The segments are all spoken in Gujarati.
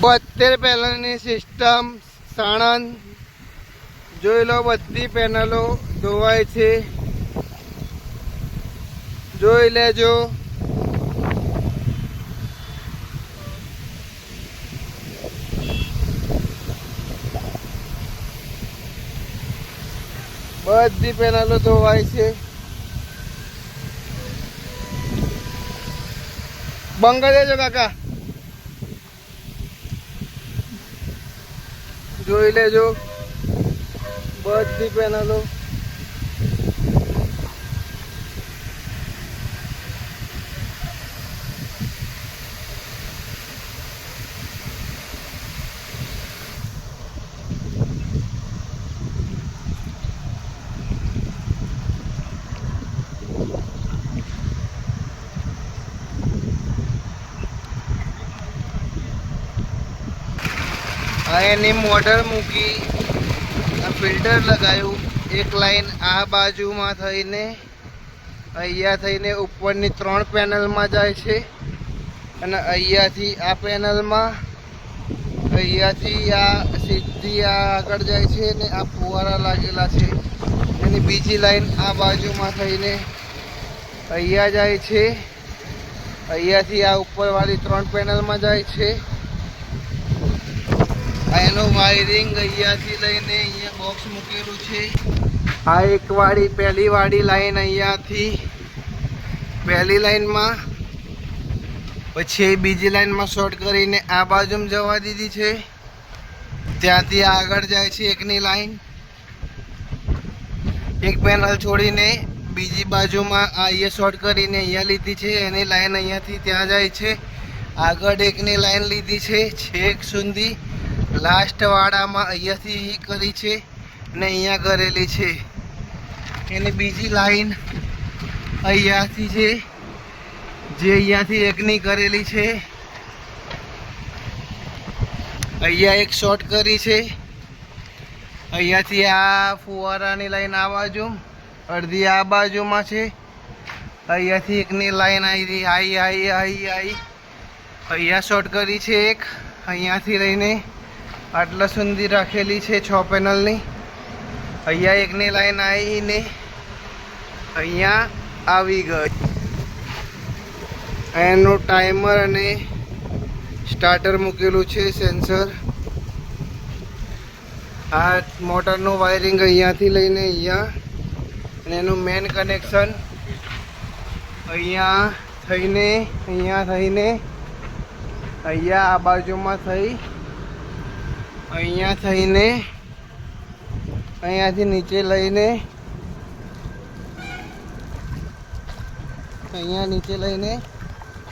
72 પેનલની સિસ્ટમ સાણંદ જોઈ લો, બધી પેનલો ધોવાય છે, જોઈ લેજો. બધી પેનલો ધોવાય છે. બંધ કરી દેજો કાકા. જોઈ લેજો બધી પેનલો. એની મોટર મૂકી, આ ફિલ્ટર લગાવ્યું. એક લાઈન આ બાજુમાં થઈને અહીંયા થઈને ઉપરની 3 પેનલમાં જાય છે, અને અહીંયાથી આ પેનલમાં, અહીંયાથી આ સીધી આ આગળ જાય છે, ને આ ફુવારા લાગેલા છે. એની બીજી લાઈન આ બાજુમાં થઈને અહીંયા જાય છે, અહીંયાથી આ ઉપરવાળી 3 પેનલમાં જાય છે. એનું વાયરિંગ અહીંયાથી લઈને અહીંયા બોક્સ મૂકેલું છે. આ એક વાળી પહેલી વાળી લાઈન અહીંયાથી પહેલી લાઈનમાં, પછી બીજી લાઈનમાં શોર્ટ કરીને આ બાજુમાં જવા દીધી છે. ત્યાંથી આગળ જાય છે એકની લાઈન, એક પેનલ છોડીને બીજી બાજુમાં આ અહીંયા શોર્ટ કરીને અહીંયા લીધી છે. એની લાઈન અહીંયાથી ત્યાં જાય છે. આગળ એકની લાઈન લીધી છે છેક સુધી લાસ્ટ વાડામાં અહીંયાથી કરી છે ને અહીંયા કરેલી છે. એની બીજી લાઈન અહીંયાથી છે, જે અહીંયાથી એકની કરેલી છે. અહીંયા એક શોર્ટ કરી છે. અહીંયાથી આ ફુવારાની લાઈન આ બાજુ, અડધી આ બાજુમાં છે. અહીંયાથી એકની લાઈન આવી અહીંયા શોર્ટ કરી છે એક. અહીંયાથી લઈને આટલા સુધી રાખેલી છે 6 પેનલની. અહીંયા એકની લાઈન આવીને અહીંયા આવી ગઈ. એનું ટાઈમર અને સ્ટાર્ટર મૂકેલું છે, સેન્સર. આ મોટરનું વાયરિંગ અહીંયાથી લઈને અહીંયા, અને એનું મેન કનેક્શન અહીંયા થઈને અહીંયા આ બાજુમાં થઈ, અહીંયા થઈને અહીંયાથી નીચે લઈને અહીંયા નીચે લઈને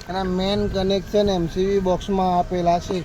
એના મેન કનેક્શન MCB બોક્સમાં આપેલા છે.